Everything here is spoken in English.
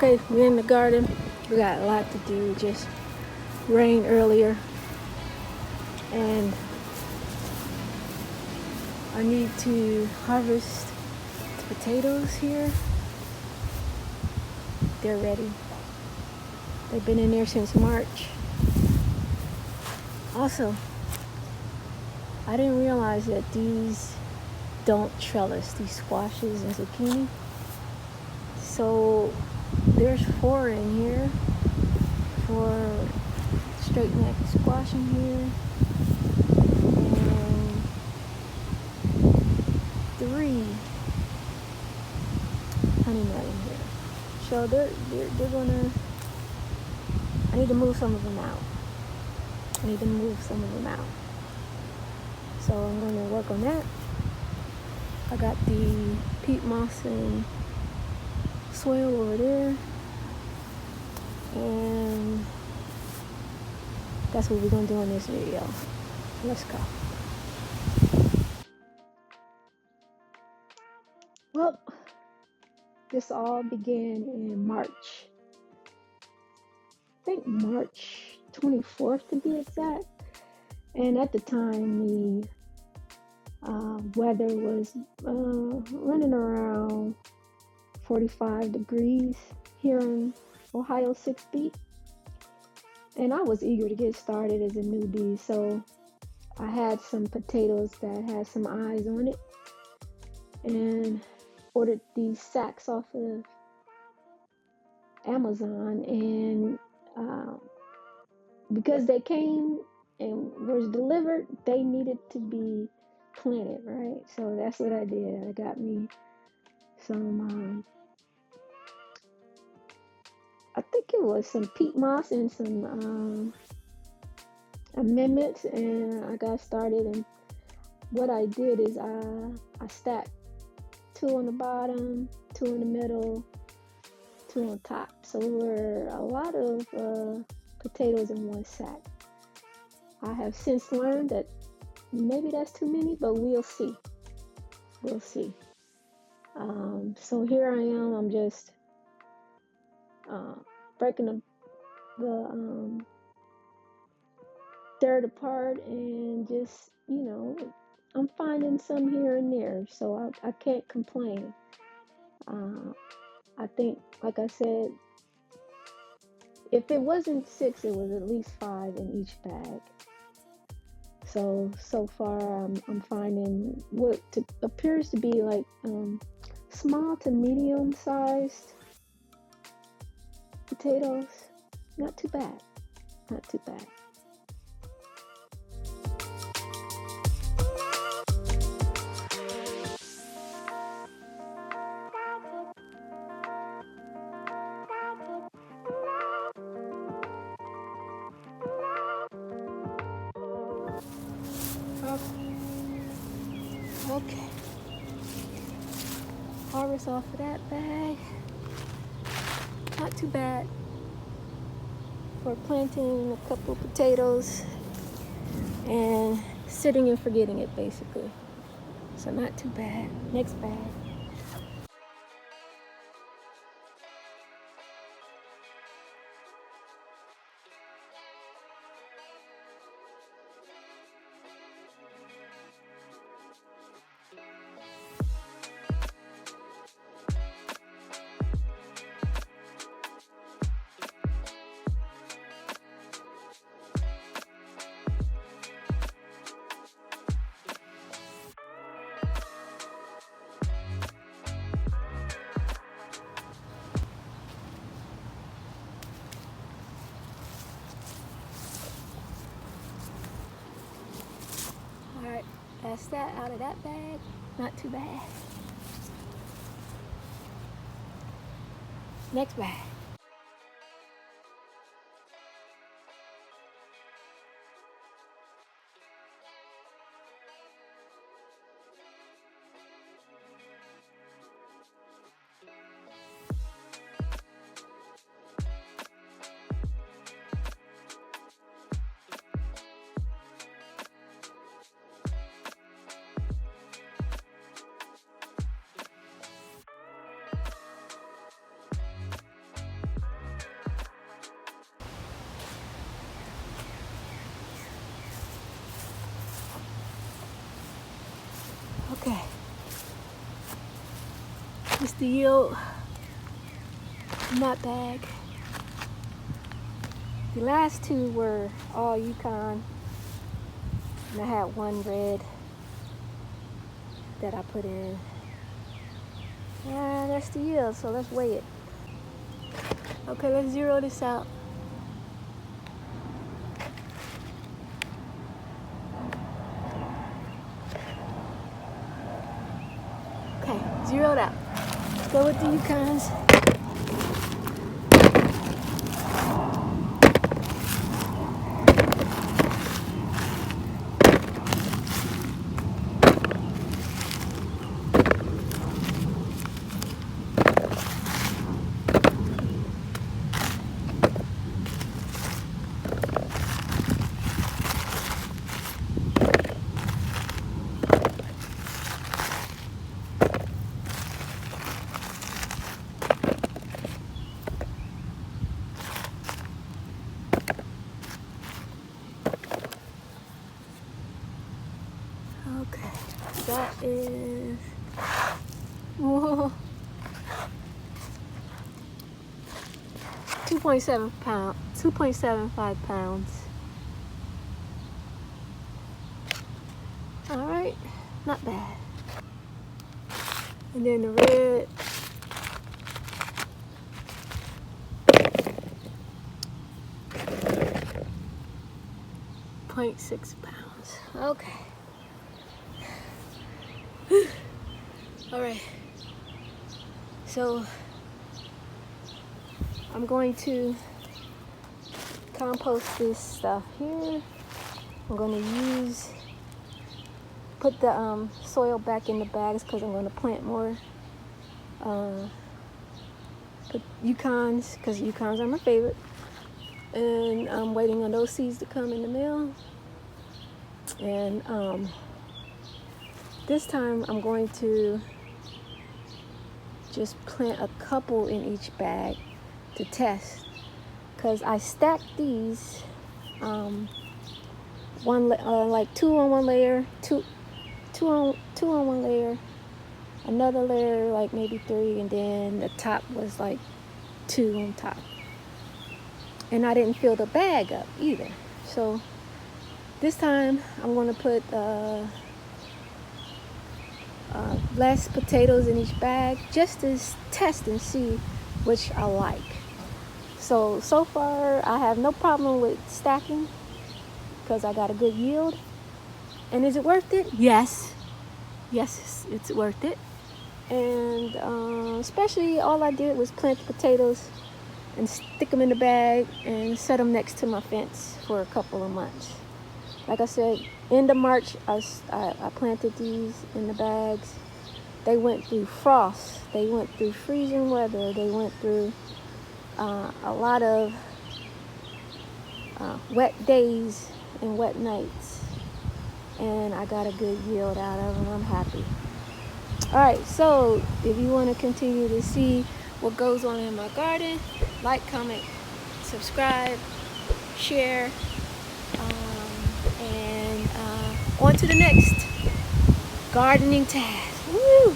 Okay, we're in the garden. We got a lot to do. Just rained earlier, and I need to harvest the potatoes here. They're ready. They've been in there since March. Also, I didn't realize that these don't trellis, these squashes and zucchini. So there's 4 in here, 4 straight neck squash in here, and 3 honey nut in here. So they're gonna, I need to move some of them out. So I'm gonna work on that. I got the peat moss and soil over there, and that's what we're gonna do in this video. Let's go. Well, this all began in March. I think March 24th to be exact. And at the time, the weather was running around 45 degrees here in Ohio 6 beat. And I was eager to get started as a newbie, so I had some potatoes that had some eyes on it and ordered these sacks off of Amazon. And because they came and was delivered, they needed to be planted, right? So that's what I did. I got me some I think it was some peat moss and some amendments, and I got started. And what I did is I stacked 2 on the bottom, 2 in the middle, 2 on top. So there were a lot of potatoes in one sack. I have since learned that maybe that's too many, but we'll see. So here I am. I'm just breaking the dirt apart, and just, I'm finding some here and there, so I can't complain. I think, like I said, if it wasn't 6, it was at least 5 in each bag. So far I'm finding what appears to be like small to medium sized potatoes. Not too bad. Okay. Harvest off of that bag. Not too bad for planting a couple potatoes and sitting and forgetting it, basically. So not too bad. Next bag. Alright, that's that out of that bag. Not too bad. Next bag. the yield in that bag. The last two were all Yukon, and I had one red that I put in. And that's the yield, so let's weigh it. Okay, let's zero this out. Okay, zeroed out. Let's go with the Yukons. Okay, that is, whoa, 2.75 pounds. All right, not bad. And then the red, 0.6 pounds. Okay. All right, so I'm going to compost this stuff here. I'm going to put the soil back in the bags because I'm going to plant more. Put Yukons, because Yukons are my favorite. And I'm waiting on those seeds to come in the mail. And this time I'm going to just plant a couple in each bag to test, because I stacked these like two on one layer, two on one layer, another layer like maybe 3, and then the top was like 2 on top, and I didn't fill the bag up either. So this time I'm going to put less potatoes in each bag just to test and see which I like. So far I have no problem with stacking because I got a good yield. And is it worth it? Yes, it's worth it. And especially all I did was plant the potatoes and stick them in the bag and set them next to my fence for a couple of months. Like I said, end of March, I planted these in the bags. They went through frost. They went through freezing weather. They went through a lot of wet days and wet nights. And I got a good yield out of them. I'm happy. All right, so if you want to continue to see what goes on in my garden, like, comment, subscribe, share. And on to the next gardening task. Woo!